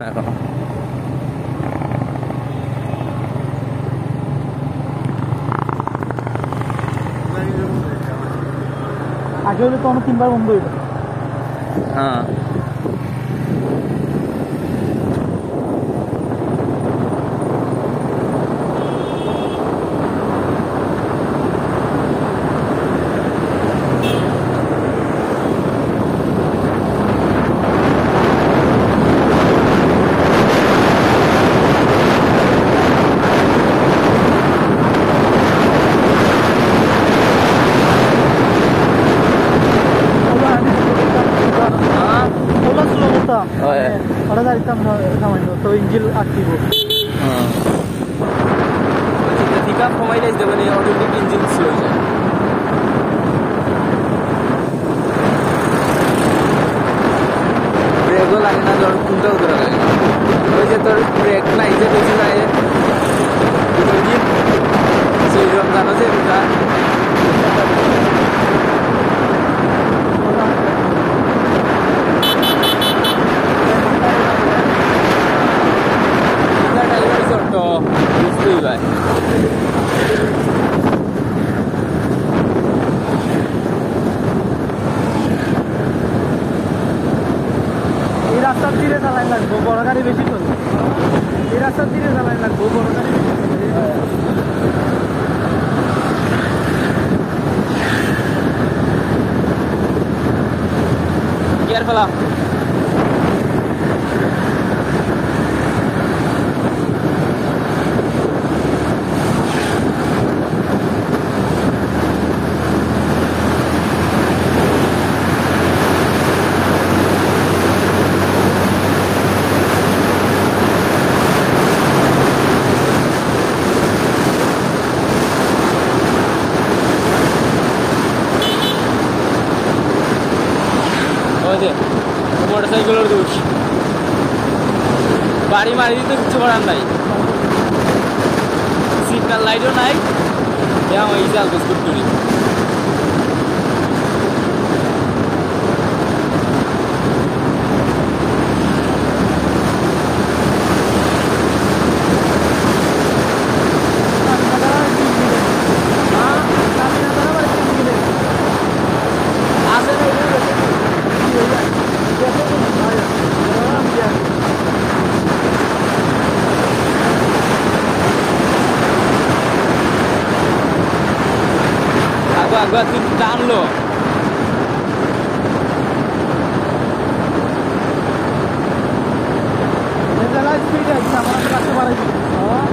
এখনো আগে হলে তো অনেক 3 বার বন্ধ হইল। হ্যাঁ ওরা গাড়িতে সামান্য তো ইঞ্জিল আটকিব। ঠিক আছে কমাই যাইতে মানে অটোমেটিক ইঞ্জিন স্লো হয়ে যায়। ব্রেকও লাগে না, ধর কোনটাও ধরা লাগে না। ওই যে তোর ব্রেক নাই যে বেশি যায় সেই রমজান আছে ওটা এই রাস্তার তীরে চালান লাগবো, বড় গাড়ি বেশি চলবে। এই রাস্তার তীরে চালান লাগবো, বড় গাড়ি বেশি চলবে। গিয়ার ফেলা মোটরসাইকেলের দোষ, বাড়ি মারি দিতে কিছু করার নাই, সিগন্যাল লাইটও নাই, এই চাল বিস্কুট করি। agak tintaan lo. Jalan speed aja sama kelas kemarin. Oh,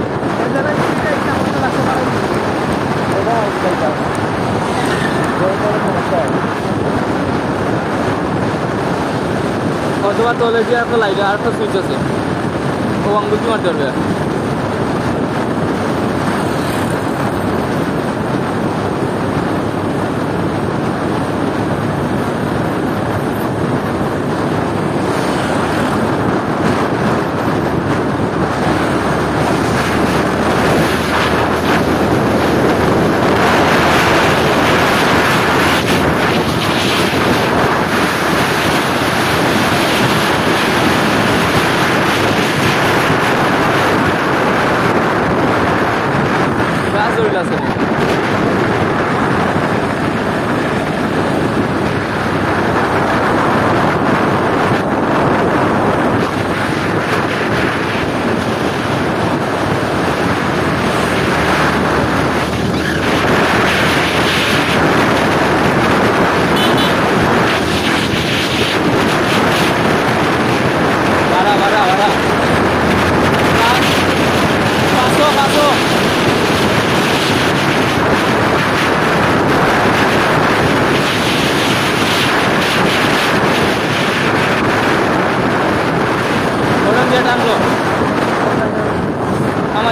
jalan speed aja sama kelas kemarin. Coba kita. অথবা তলে দিয়ে একটা লাইট আর একটা সুইচ আছে, ও আঙ্গুল কি মারতে পারবে।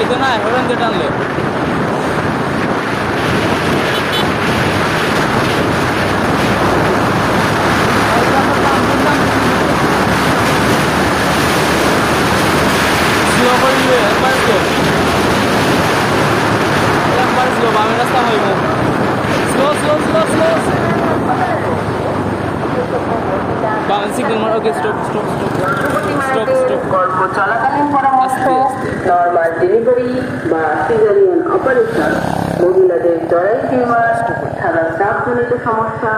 itu naik orang dia tanlo slow করে দিবে একবার slow বামে রাস্তা হইব slow বাউন সিগন্যাল মার okay stop stop stop stop গল্প চলাকালীন পরামর্শ নর্মাল ডেলিভারি বা সিজারিয়ান অপারেশন মহিলাদের জরায়ু টিউমার সাদা চাপজনিত সমস্যা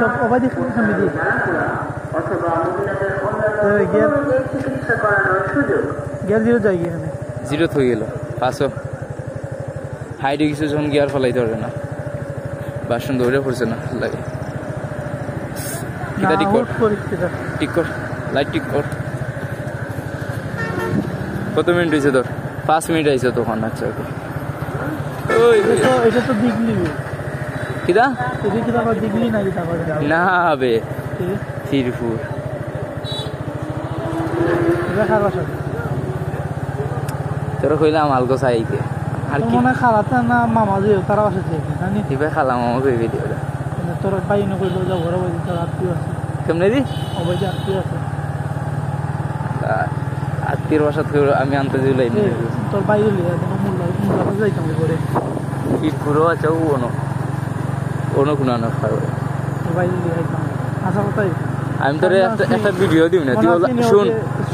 সব অবাধি সামনে দিয়ে অথবা মহিলাদের অন্যান্য চিকিৎসা করানোর সুযোগ গিয়ার জিরো যায় এখানে জিরো হয়ে গেল পাঁচও হাইটে কিছু যখন গিয়ার ফেলাইতে পারবে না বাসন দৌড়ে পড়ছে না লাগে না ঠিক কর হুট করে সেটা ঠিক কর লাইট ঠিক কর কত মিনিট হয়েছে তোর 5 মিনিট আইছে তখন আচ্ছা ওকে ওই এটা তো দিগলি কিদা এটা কি আবার দিগলি না এটা করে না বে থিরপুর এটা খারাপ আছে তোরা কইলাম আলগো সাইকে আর কি মনে খারাপ না মামা যে তারা আসছে জানি দিবে খালাম আমার কইবে দিও তোর ভাই ন কইলো যা ঘরে বসে তোর আত্মীয় আছে কেমনে দি অবৈধ আত্মীয় আছে আত্মীয় বাসাত আমি আনতে দিলাই তোর ভাই লিয়া মূল্য যাইতাম করে থিরপুরও আছে ono কোনো না খাবে তোর ভাই লিয়া যাইতাম আশা কথাই আমি তোরে একটা ভিডিও দিই না তুই শুন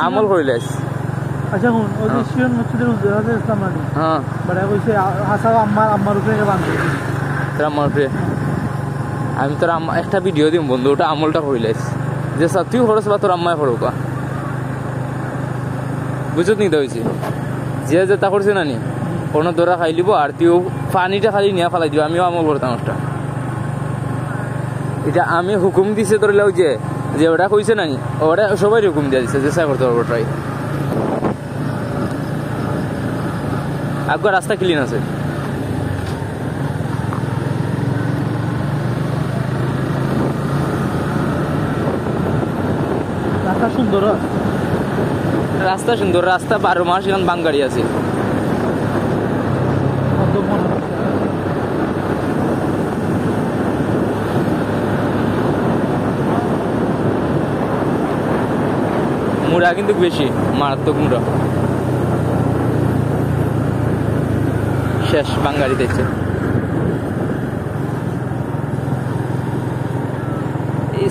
আমল কইলাস আচ্ছা হুন ওই যে শিয়ন মসজিদের উদ্যোগ আছে ইসলাম আলী হ্যাঁ বড় কইছে হাসা আম্মার উপরে বাঁধে তোর আমার আমি তোর একটা ভিডিও দিম বন্ধু ওটা আমলটা কইলাস যে তুই খরচ বা তোর আম্মায় খরকা বুঝত নি তো হয়েছে যে যে তা করছে না নি কোনো দোরা খাই লিব আর তুই পানিটা খালি নিয়ে ফেলাই দিব আমিও আমল করতাম ওটা এটা আমি হুকুম দিছে তোর লাও যে ওটা কইছে না নি ওটা সবাই হুকুম দিয়ে দিছে যে সাই করতে পারবো ট্রাই আগে রাস্তা ক্লিন আছে রাস্তা সুন্দর রাস্তা সুন্দর রাস্তা 12 মাস এখন বাঙ্গাড়ি আছে মুড়া কিন্তু বেশি মারাত্মক মুড়া শেষ বাঙ্গাড়ি দেখছে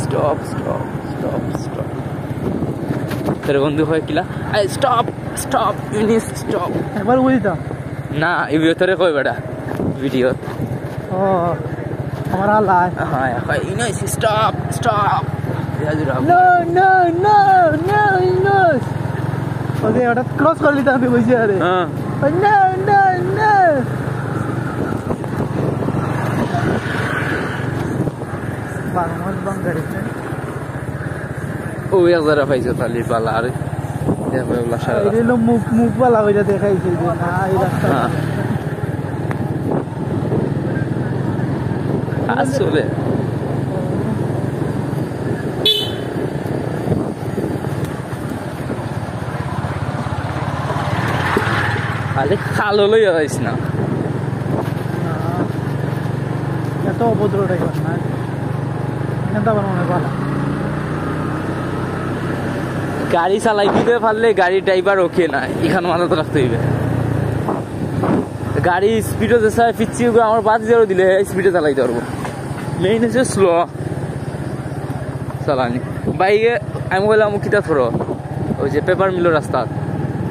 স্টপ স্টপ স্টপ স্টপ তোর বন্ধু হয় কিলা স্টপ স্টপ ইউনিস স্টপ একবার বুঝিতা না এই ভিতরে কই বেটা ভিডিও ও আমার আল্লাহ হ্যাঁ হয় ইউনিস stop stop no no no no no okay ওটা ক্রস করে নিতে হবে বুঝি আরে হ্যাঁ no no no Bangladesh Bangladesh ও 1000 পাইছো তাহলে বালা আরে দেখো ওলা সারা এই লো মুখ বালা কইরা দেখাইছে যে না এই রাস্তা আসলে আরে খালো লই আইস না এত অভদ্র ড্রাইভার না এখানটা আমার মনে ভালো গাড়ি চালাই দিতে পারলে গাড়ি ড্রাইভার ওকে না এখানে মাথাতে রাখতে হইবে গাড়ি স্পিডে যে চাই পিচ্ছি আমার বাদ জিরো দিলে স্পিডে চালাইতে পারবো মেইন হচ্ছে স্লো চালানি বাইকে আমি বললাম কিতা থরো ওই যে পেপার মিলের রাস্তা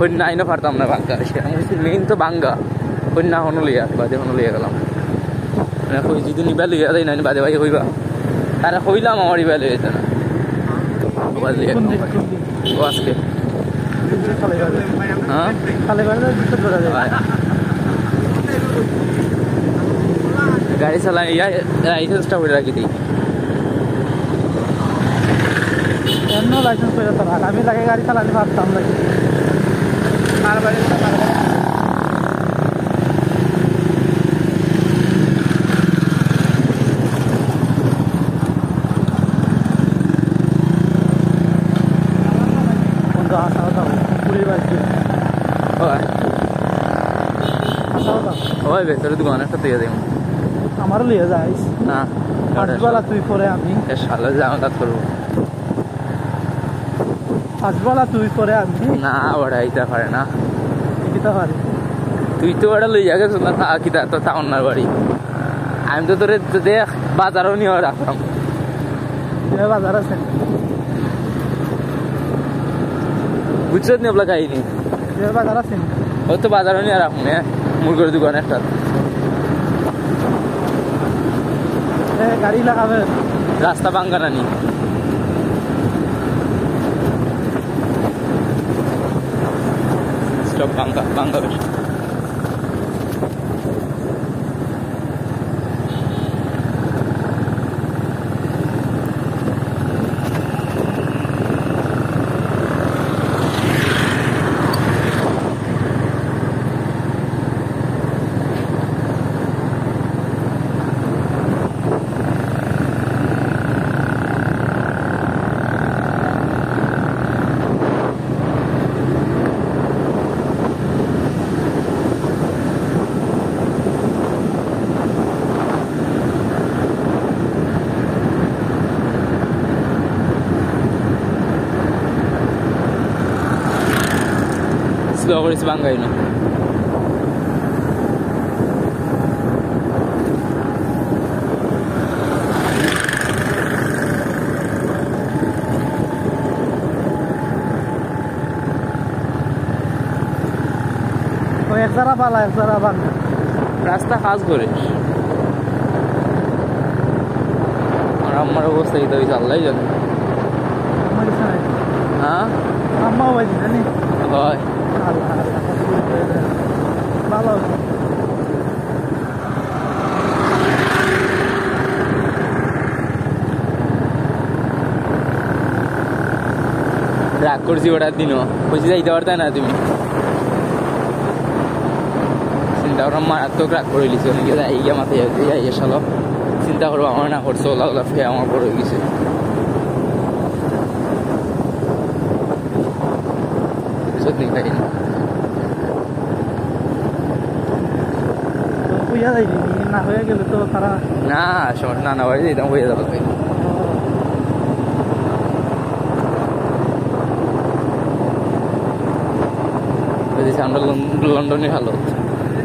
ওই নাই না পারতাম না বাঙ্গা মেইন তো বাঙ্গা ওই না হনো লইয়া বাদে হনো লইয়া গেলাম কই যদি নিবা লইয়া দেয় না বাদে বাইকে কইবা তারা কইলাম আমার ইবা লইয়া যেত না ও আজকে হ্যাঁ গাড়ি চালাই লাইসেন্সটা করে রাখি দিই এমন লাইসেন্স করে তো আমি লাগে গাড়ি চালাতে পারতাম লাগে আর বাড়ি ওই ভেতরে দোকান একটা দিয়ে দেব আমারও লিয়ে যাইস না পাঁচবেলা তুই করে আমি সালে জামা কাজ করবো পাঁচবেলা তুই করে আমি না ওরা এইটা পারে না কিতা পারি তুই তো ওটা লইয়া গেছো না কিতা তো তা অন্যার বাড়ি আমি তো তোরে দেখ বাজারও নিয়ে রাখলাম বাজার আছে বুঝছো নি আপনার কাহিনী বাজার আছে ও তো বাজারও নিয়ে রাখুন হ্যাঁ মুরগির দোকান একটা গাড়ি লাগাবে রাস্তা ভাঙ্গা নানি স্টপ ভাঙ্গা ভাঙ্গা বেশ স্লো করেছি ভাঙ্গাই না একসারা পালা একসারা বাংলা রাস্তা কাজ করে আর আমার অবস্থা এটা হয়েছে আল্লাহ জানে আমার সাথে হ্যাঁ আম্মা ওই জানি হয় আল্লাহ ভালো রাগ করছি ওটার দিনও বলছি যাইতে পারতে না তুমি চিন্তা করো মারাত্মক রাগ করে লিছি অনেকে যাই গিয়ে মাথায় যাই সালো চিন্তা করবো আমার না করছে ওলা ওলা ফেয়ে আমার বড় হয়ে গেছে সত্যি খাই না বুঝা যায়নি না হয়ে গেলে তো তারা না সময় নানা বাড়ি যেতাম হয়ে যাবো আমরা লন্ডনে ভালো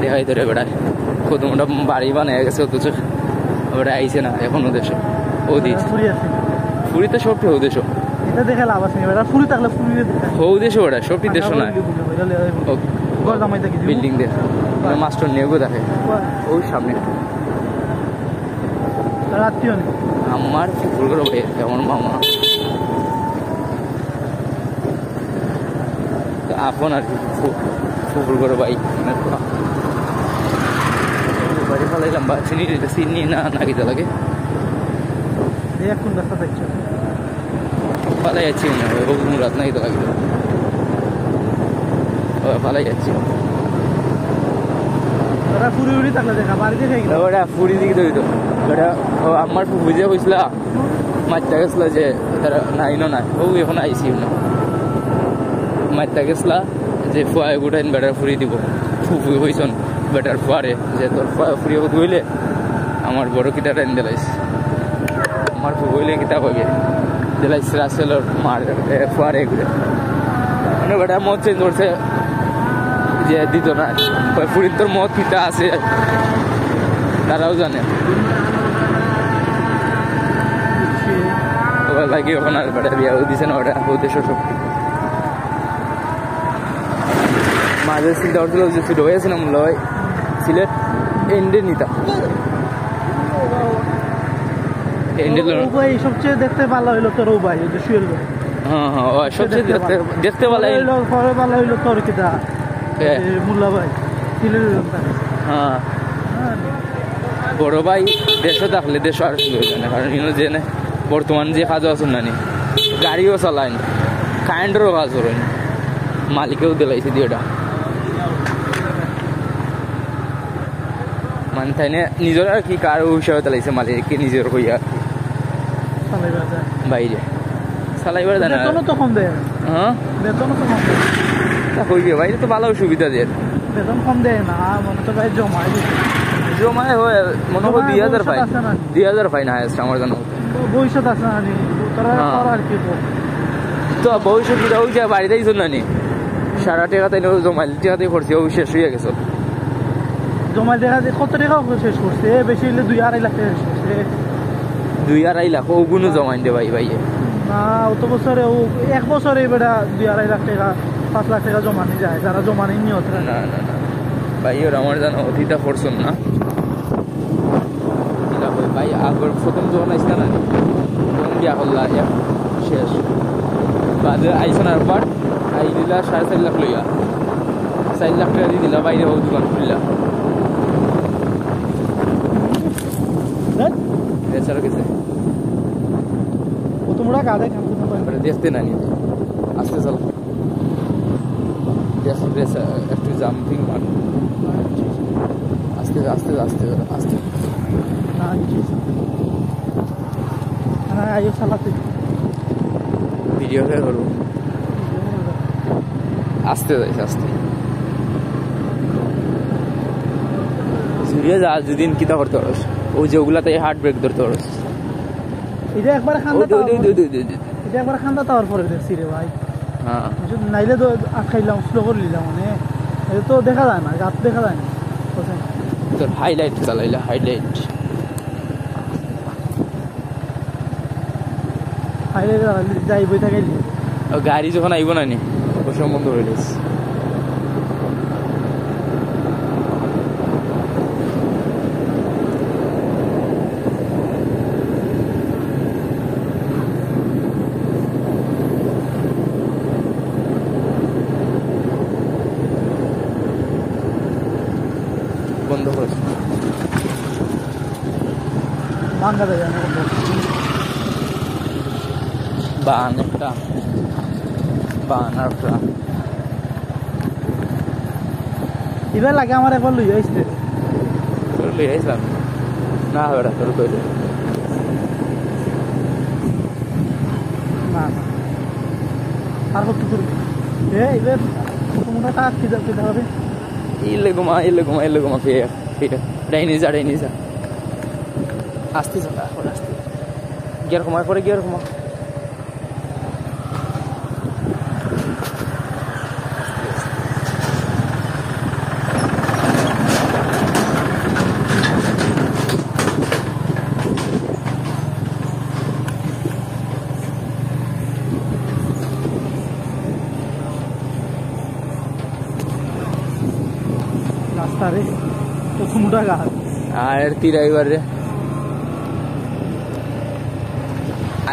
দেখাই ধরে বেড়ায় কত মোটা বাড়ি বানিয়ে গেছে অথচ ওটা আইছে না এখনো দেশে ও দিস ফুরি আছে পুরীতে সবটি হৌ দেশ এটা দেখে লাভ আছে এবার ফুরি থাকলে ফুরি হৌ দেশ ওটা সবটি দেশ নয় বিল্ডিং দেখ মাস্টার নিয়োগও দেখে ওই সামনে রাত্রিও নেই আমার ফুল করে ভাই আমার মামা আপন আর কি ফুল করে ভাই বাড়ি ফালাইলাম বা চিনি না গিতে লাগে কোন রাস্তা দেখছো ফালাই যাচ্ছি না রাত না গিতে লাগে ফালাই যাচ্ছি ওরা ফুরি উড়ি থাকলে দেখা বাড়িতে খেয়ে গেল ওটা ফুরি দিকে তো হইতো ওটা আমার বুঝে হয়েছিল মারটা গেছিল যে তারা নাইনও নাই ও এখন আইসিও না মারটা গেছিলা যে ফুয়ায় গুটাইন বেটার ফুরি দিব ফুফু হইছন বেটার ফুয়ারে যে তোর ফুরি হইলে আমার বড় কিটা টাইম দিলাইস আমার ফুফু হইলে কিতাব হয়ে দিলাইস রাসেলর মার ফুয়ারে ঘুরে মানে বেটা মত চেঞ্জ করছে যে দিত না ফুরির তোর মত কিতা আছে তারাও জানে ওরা লাগে ওখানে আর বেটা বিয়া দিছে না ওটা উদ্দেশ্য শক্তি মাঝে চিন্তা করছিল যে ছোট হয়েছিলাম লয় সিলেট এন্ডে নিতাম সবচেয়ে দেখতে ভালো হইলো তোর ভাই সুয়েল ভাই হ্যাঁ হ্যাঁ সবচেয়ে দেখতে ভালো হইলো পরে ভালো হইলো তোর কিতা মুল্লা ভাই সিলেট হ্যাঁ বড় ভাই দেশও থাকলে দেশ আর না কারণ যে বর্তমান যে কাজ আছে না গাড়িও চালায় কারেন্টেরও কাজ করেন মালিকেও দিলাইছে দিয়েটা মানে তাই নিজের আর কি কার হিসাবে চালাইছে মালিক নিজের হইয়া বাইরে চালাইবার জানা তখন দেয় হ্যাঁ বেতনও তো কম হইবে বাইরে তো ভালো সুবিধা দেয় বেতন কম দেয় না মনে তো ভাই জমায় হয় মনে হয় 2000 পাই না আমার জানো ভবিষ্যৎ আছে না আর কি তো ভবিষ্যৎ ওই যে বাড়িতেই শুন না সারা টাকা তাই জমাইল টাকাতেই খরচে ওই শেষ হয়ে গেছে জমাইল দেখা কত টাকা শেষ করছে বেশি হলে 2-2.5 লাখ টাকা শেষ করছে 2-2.5 লাখ ওগুলো জমাইন দে ভাই ভাইয়ে না অত বছরে ও এক বছরে বেটা 2-2.5 লাখ টাকা 5 লাখ টাকা জমানি যায় যারা জমানি নিয়ে হতে না না না ভাই ওর আমার জানা অতীতা করছেন না ভাই আগর প্রথম যখন আসতে না তখন বিয়া করলা শেষ বাদে আইসনার পর আই দিলা 4.5 লাখ লইয়া 4 লাখ টাকা দিয়ে দিলা বাইরে হোক দোকান খুললা এছাড়া কিছু ও তোমরা কাঁদে দেখতে না নি আস্তে চলো একটু জাম্পিং মার আস্তে আস্তে আস্তে আস্তে আয়ো চালাতে ভিডিও করে করবো আস্তে যাইছে আস্তে জুড়িয়ে যা যদি কিতা করতে পারস ওই যে ওগুলাতে হার্ট ব্রেক ধরতে পারস এটা একবার এটা একবার খান্দা তাওয়ার পরে দেখছি রে ভাই হ্যাঁ নাইলে তো আটকাইলাম স্লো করে নিলাম মানে এটা তো দেখা যায় না গাছ দেখা যায় না তোর হাইলাইট চালাইলে হাইলাইট যাই বই থাকে গাড়ি যখন আইব না নি ওই সময় বন্ধ হয়ে গেছে বন্ধ হয়েছে ভাঙ্গা যায় বান একটা বান আর প্রাণ এবার লাগে আমার একবার লইয়া আসতে তোর লইয়া আসলাম না বেড়া তোর কইলে না আর কত করবি এবার তোমরা টাকা খেতে হবে ইলে ঘুমা ফিরে ডাইনি যা আস্তে চালা আস্তে গিয়ার ঘুমায় পরে গিয়ার ঘুমা রাস্তারে কত মোটা গাছ আর ড্রাইভার রে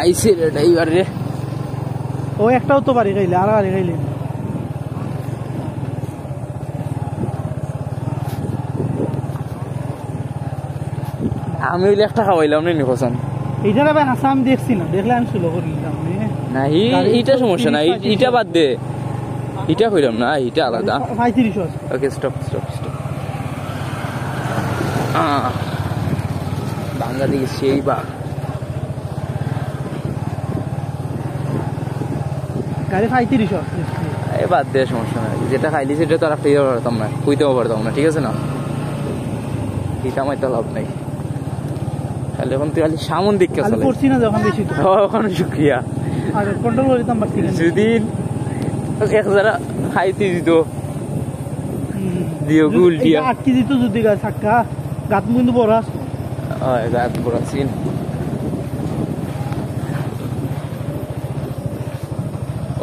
আইসে রে ড্রাইভার রে ও একটাও তো বাড়ি খাইলে আর বাড়ি খাইলে আমি ওইলে একটা খাওয়াইলাম নি পছন্দ এইটা ভাই হাসা আমি দেখছি না দেখলে আমি সুলো করে নিলাম না এইটা সমস্যা না এইটা বাদ দে এটা কইলাম না এটা আলাদা 35 ওকে স্টপ বাংলাদেশ সেই বা গাড়ি 35 এই বাদ দে সমস্যা নাই যেটা খাইলি সেটা তো আর একটা পারতাম না কইতেও পারতাম না ঠিক আছে না এটা আমার তো লাভ নাই তাহলে এখন তুই খালি সামন দিকে আমি করছি না যখন বেশি তো ওখানে শুক্রিয়া আর কন্ট্রোল করতাম পারছি না সেদিন এক যারা খাইতে দিত দিও গুলটিয়া আটকে দিত যদি গাছ থাকা গাত কিন্তু বড় আছে হয় গাত বড় সিন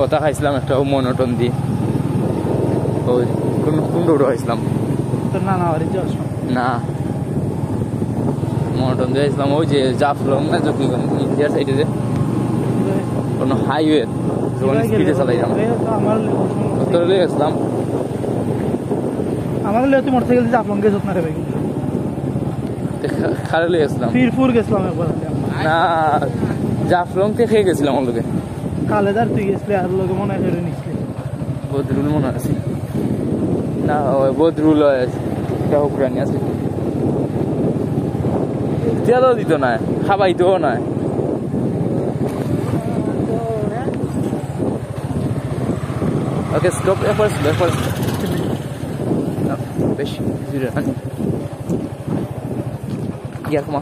ওটা খাইছিলাম একটা মনোটন দিয়ে ওই কোন রোড খাইছিলাম তোর নানা বাড়ি যাস না মনোটন দিয়ে খাইছিলাম ওই যে জাফলং না জকিগঞ্জ ইন্ডিয়ার সাইডে যে কোনো হাইওয়ে যখন স্পিডে চালাইলাম তোর লিয়ে গেছিলাম আমার লিয়ে মোটরসাইকেল দিয়ে জাফলং গেছ না রে ভাই খালে লিয়ে গেছিলাম ফিরপুর গেছিলাম একবার না জাফলং থেকে খেয়ে গেছিলাম আমার লোকে কালেদার তুই গেছিলি আর লোকে মনে হয় নিচ্ছিলি বদরুল মনে আছে না ওই বদরুল এটা হুকরানি আছে তেলও দিত না খাবাইতেও না ওকে স্টপ এরপর বেশি জুড়ে না গিয়া কমা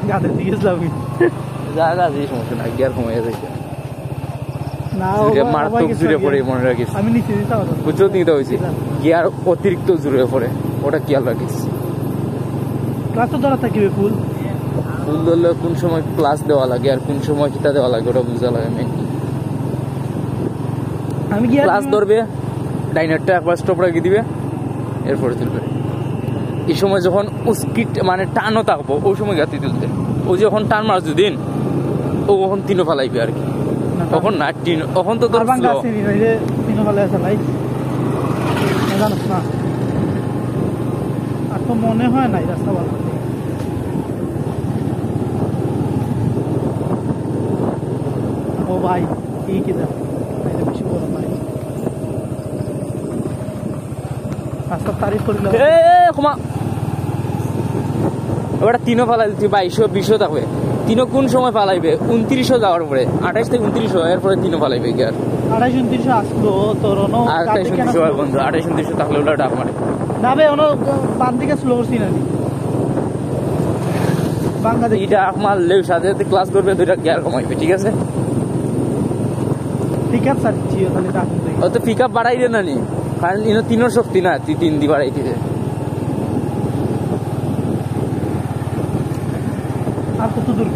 গাদের দিকে গেছিলাম যা যে সমস্যা না গিয়ার কমে যাচ্ছে না মারাত্মক জুড়ে পড়ে মনে রাখিস আমি নিচে দিতে বুঝতেও নিতে হয়েছে গিয়ার অতিরিক্ত জুড়ে পড়ে ওটা খেয়াল রাখিস ক্লাস তো ধরা থাকিবে ফুল ফুল ধরলে কোন সময় ক্লাস দেওয়া লাগে আর কোন সময় কিতা দেওয়া লাগে ওটা বুঝা লাগে মেন আমি গিয়া ক্লাস ধরবে ডাইনারটা একবার স্টপ রেখে দিবে এরপরে তুলবে এই সময় যখন স্কিট মানে টানও থাকবো ওই সময় গাতি তুলতে ও যখন টান মারছ দিন ও কখন তিনও ফালাইবে আর কি তখন না তিন তখন তো তোর বাঙ্গা আছে নি রে তিন ভালো আছে লাই জানোস না আর তো মনে হয় নাই রাস্তা ভালো ও ভাই কি দা এটা বেশি বড় ভাই রাস্তা তারিফ করলো এ ক্ষমা ওটা তিনও ফালাইলে 2220 থাকবে তিনও কোন সময় ফালাইবে 29 যাওয়ার পরে 28 থেকে 29 এরপরে তিনও ফালাইবে কি আর 28-29 আসলো তোর অন আর 28 বন্ধু 28 থাকলে ওটা ডাক মারে না বে অন বাম দিকে স্লো করছি না বাঙ্গা দেখি এটা আমার লেউ সাথে সাথে ক্লাস করবে দুইটা গিয়ার কমাইবে ঠিক আছে পিক আপ স্যার জিও তাহলে রাখুন ও তো পিক আপ বাড়াই দে না নি কারণ ইনো তিনোর শক্তি না তুই 3 দি বাড়াই দিতে আর কত দূর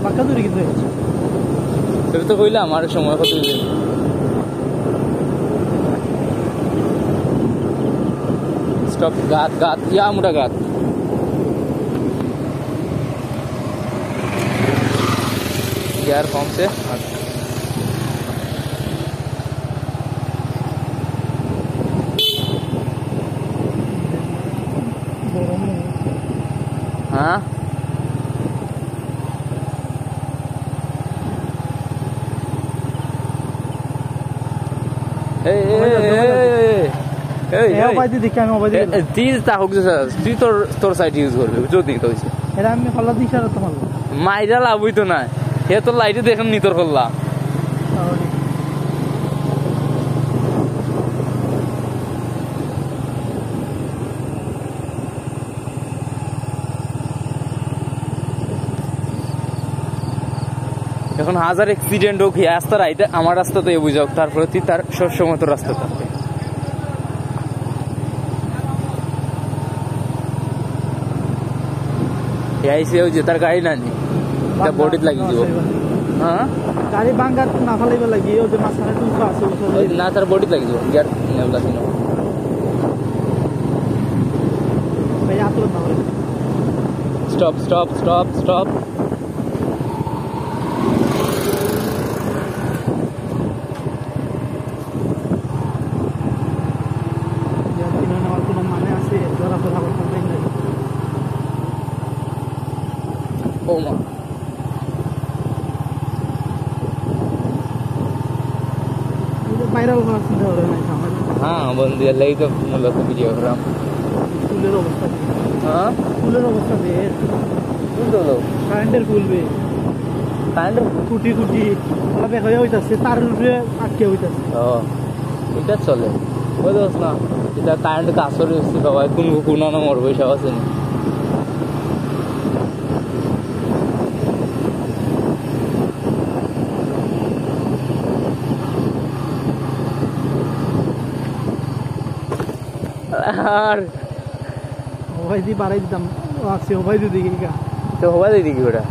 বাঁকা দূরে কিন্তু সেটা তো কইলাম আর সময় কত দিন স্টপ গাত ইয়া মোটা গাত গিয়ার কমছে হ্যাঁ তুই তোর সাইড ইউজ করবি যদি আমি ফলা দিই আর তোমার মাইরা লাভ হইতো না হে তোর লাইটে দেখেন নি তোর করলাম এখন হাজার অ্যাক্সিডেন্ট হোক রাস্তা রাইতে আমার রাস্তা তো বুঝাও তারপরে তুই তার সবসময় তোর রাস্তা থাকবে যে তার গাড়ি না নি বডিত লাগি দিব হ্যাঁ গাড়ি বাঙ্গা না ফালাইবা লাগি ও যে মাঝখানে টুকা আছে না তার বডিত লাগি দিব গিয়ার নেবলা দিন ভাই আতল না হলে স্টপ ও মা ভাইরাল হওয়ার চিন্তা করে নাই হ্যাঁ বন্ধু এলাই তো মূলত ভিডিও করাম ফুলের অবস্থা হ্যাঁ ফুলের অবস্থা দে কারেন্টের ফুল বে কারেন্টের কুটি ওলা বের হয়ে হইতাছে তার উপরে আটকে হইতাছে এটা চলে ওই দোস না এটা কারেন্ট কাছর হচ্ছে বাবা কোন না মরবে সব আছে না আর হবাই দি বাড়াই দিতাম আছে হবাই দি দিকে তো হবাই দি কি ওটা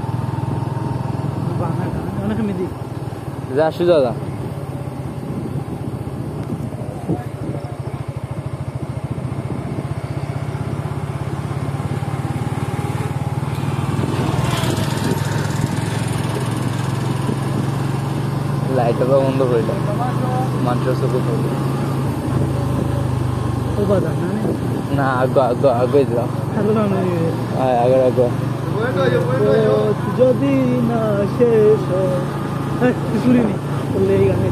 অনেক মেদি যা সুজা যা লাইটটা বন্ধ করে দাও মানুষের চোখে পড়বে না আগে যাও আগে যদি না শেষ শুনিনি বললে এই গানে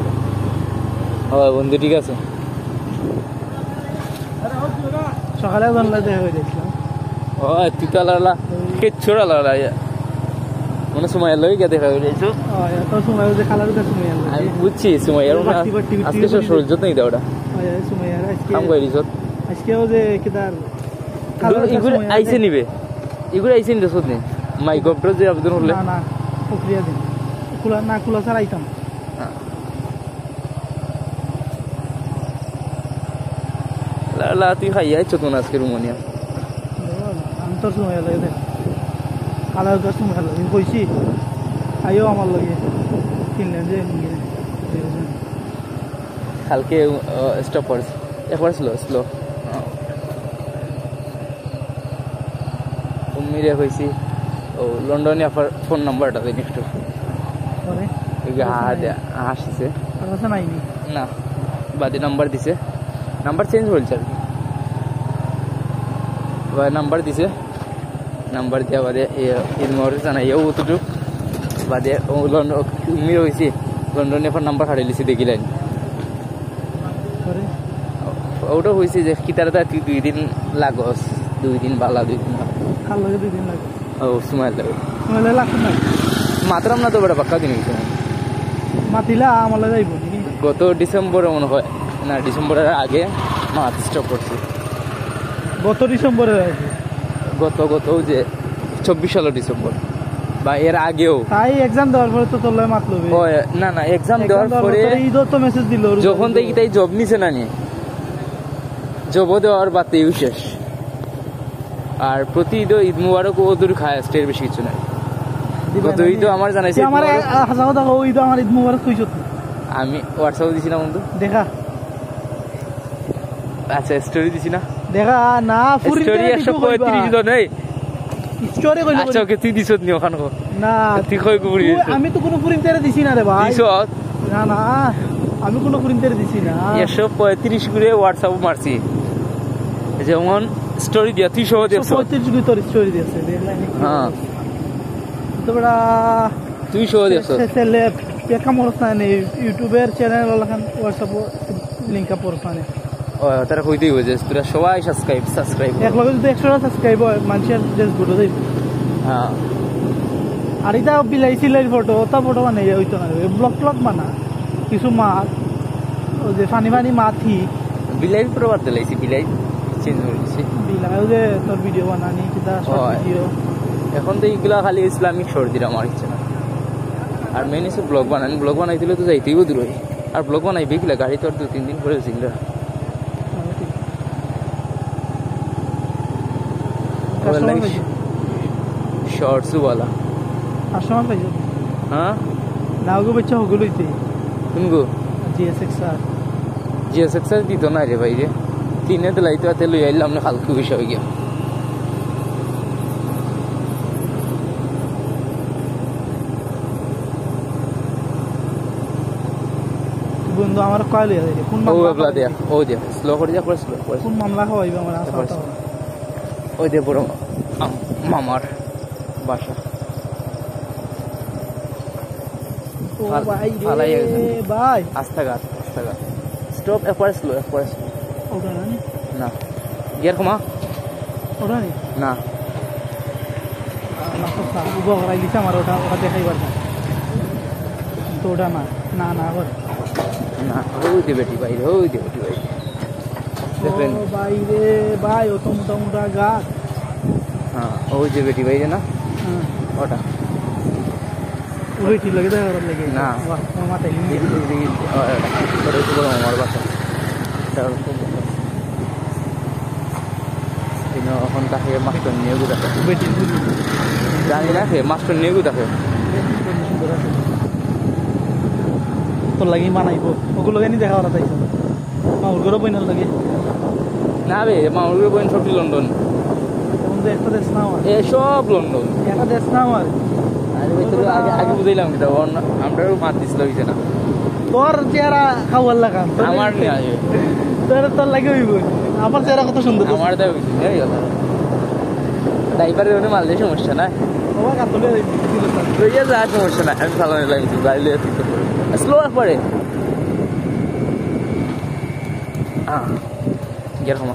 হয় বন্ধু ঠিক আছে সকালে বাংলা দেখা হয়ে দেখছিলাম তুই তো আলাদা কিচ্ছু আলাদা মানে সময় লই গিয়ে দেখা হয়ে যাইছো সময় খালার সময় আমি বুঝছি সময় আজকে সব শরীর যত নিতে ওটা সময় কাম করে দিছ আজকেও যে কিদার এগুলো আইসে নিবে এগুলো আইসে নিতে শোধ নেই মাই গভর্নর যে আবেদন হলে না প্রক্রিয়া দিন খোলা ছাড়া আইতাম লালা তুই খাই আইছো তো আজকে রুমানিয়া আমি তোর সময় লাগে দেখ কালার কাজ সময় লাগে আমি কইছি আইও আমার লাগে কিনলেন যে কালকে স্টপ করেছে একবার স্লো মিরে কইছি ও লন্ডনে আবার ফোন নাম্বারটা দেন একটু পরে আসছে আর কথা নাইনি না বাদে নাম্বার দিছে নাম্বার চেঞ্জ বলছে আর কি নাম্বার দিছে নাম্বার দেওয়া বাদে ইনমোর জানাইও অতটুক বাদে ও লন্ডন মিরে হয়েছি লন্ডনে এখন নাম্বার হারিয়ে লিছি দেখিলেন পরে ওটা হয়েছে যে কি তারা তুই 2 দিন লাগস 2 দিন বালা 2 দিন কাল লাগে 2 দিন লাগে ও সময় লাগে সময় লাগে লাগতো না মাত্রাম না তো বড় পাক্কা দিন মাতিলা আমার লাগে যাইব গত ডিসেম্বরে মনে হয় না ডিসেম্বরের আগে মাছ স্টপ করছি গত ডিসেম্বরে আছে গত যে 24 সালের ডিসেম্বর বা এর আগেও তাই এক্সাম দেওয়ার পরে তো তোর লাগে মাতলো ও না এক্সাম দেওয়ার পরে ঈদও তো মেসেজ দিল যখন দেখি তাই জব নিছে না নিয়ে জব দেওয়ার বাতেই শেষ আর প্রতি ঈদ মুবারক ও দূর খায় স্টের বেশি কিছু নাই গত ঈদ আমার জানাইছে আমার হাসা কথা ও ঈদ আমার ঈদ মুবারক কইছ আমি হোয়াটসঅ্যাপে দিছি না বন্ধু দেখা আচ্ছা স্টোরি দিছি না দেখা না ফুরি স্টোরি 135 জন এই স্টোরি কইলো আচ্ছা ওকে তুই দিছত নি ওখানে না তুই কই গুড়ি আমি তো কোনো প্রিন্টারে দিছি না রে ভাই দিছত না আমি কোনো প্রিন্টারে দিছি না 135 করে হোয়াটসঅ্যাপে মারছি যেমন স্টোরি দিয়া তুই সহ দেখছ 35 করে তোর স্টোরি দিয়েছে হ্যাঁ তো বড় তুই সহ দেখছ সেলে পেকা মরস না ইউটিউবের চ্যানেল লাখান হোয়াটসঅ্যাপ লিংক আপ করছ না ও তারা কইতেই হইছে তোরা সবাই সাবস্ক্রাইব এক লগে যদি 100 সাবস্ক্রাইব হয় মানুষের দেশ গুলো যাইব হ্যাঁ আর এটা বিলাইছিল ফটো ওটা ফটো বানাই হইতো না ব্লগ বানা কিছু মাছ ও যে ফানি মাথি বিলাই প্রবার দিলাইছি বিলাই চেঞ্জ হইছে বিলাই যে তোর ভিডিও বানানি কিটা শর্ট ভিডিও এখন তো এইগুলা খালি ইসলামিক শর্ট আমার ইচ্ছে না আর মেন হচ্ছে ব্লগ বানাই দিলে তো যাইতেই দূর হয় আর ব্লগ বানাইবে কিলা গাড়ি তো আর 2-3 দিন পরে সিগলা শর্টস वाला আসমান পাইছ হ্যাঁ নাওগো বাচ্চা হগুলইতে তুমগো জিএসএক্সআর দিত না রে ভাই রে তিনে তো লাইতে আতে লই আইলাম না কালকে বিষয় গিয়া বন্ধু আমার কল হইছে কোন ও মামলা এবলা দেয়া ও দেয়া স্লো করে যা করে স্লো করে কোন মামলা হইবে আমার আশা ওই দে বড় মামার বাসা ও ভাই ফালাই রে ভাই আস্তাঘাত স্টপ একবার স্লো ওটা না গিয়ার কমা ওটা না লাস্ট উবা করাই দিছে আমার ওটা দেখাইবার না তো ওটা না করে না ওই দে বেটি ভাই দেখবেন ও ভাই রে ভাই ও তো মোটা গাছ হ্যাঁ ওই যে বেটি ভাই না হ্যাঁ ওটা ওই ঠিক লাগে দেখা লাগে না মাথায় আমার বাসা এখন তাকে মাস্টার নিয়ে গুদাকে জানি না সে মাস্টার নিয়ে গুদাকে তোর লাগি মানাইব ওগুলো কেন দেখা ওরা তাইছে মাউর ঘরে বইনার লাগে না রে মাউর বইন সবটি লন্ডন একটা দেশ না আমার এ সব লন্ডন একটা দেশ না আমার আগে বুঝাইলাম কি আমরাও মাত দিছিল হইছে না তোর চেহারা খাওয়ার লাগা আমার নিয়ে আসে তোর লাগে হইব আমার চেহারা কত সুন্দর আমার দেয় হইছে এই কথা ড্রাইভারের ওনে মাল দিয়ে সমস্যা না বাবা কাতলে লইয়া যা সমস্যা না আমি ভালো লাগছে গাড়ি লইয়া ঠিক স্লো পড়ে গিয়ার কমা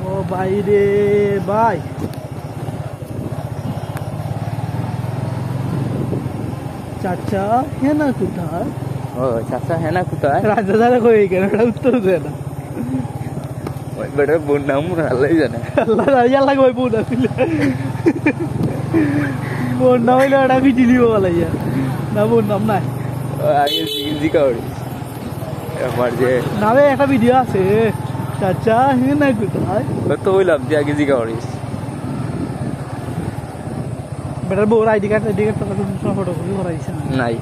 ও ভাই রে ভাই চাচা হ্যাঁ না কোথায় ও চাচা হ্যাঁ না কোথায় রাজা দাদা কই কেন উত্তর দেয় না বেটার বোন নাম আল্লাহ জানে আল্লাহ লাগবে বোন বোন নাম হইলে ওটা খুঁজি দিব বলাইয়া না বোন নাম নাই আগে জিকা করিস এবার যে নামে একটা ভিডিও আছে চাচা হ্যাঁ নাই কোথায় তো বললাম যে আগে জিকা করিস বেটার বউর আইডি কার্ড ফটো কপি করা দিচ্ছে না নাই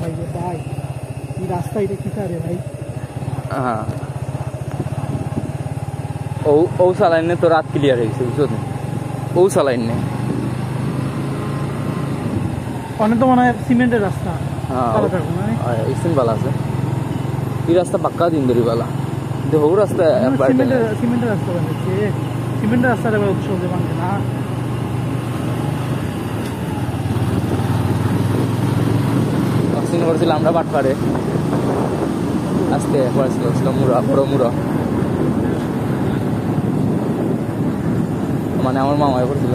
ভাই যে ভাই এই রাস্তা এটা কি রে ভাই হ্যাঁ ও চালাইনে তো রাত ক্লিয়ার হয়ে গেছে বুঝছো ও চালাইনে অনেক তো মনে হয় সিমেন্টের রাস্তা হ্যাঁ ইসিন বালা আছে এই রাস্তা পাক্কা দিন ধরি বালা কিন্তু হৌ রাস্তা সিমেন্টের রাস্তা বানাচ্ছে সিমেন্টের রাস্তাটা সহজে বানছে না অক্সিজেন করেছিলাম আমরা বাট পারে আস্তে করেছিল মুড়া বড় মুড়া মানে আমার মামায় করছিল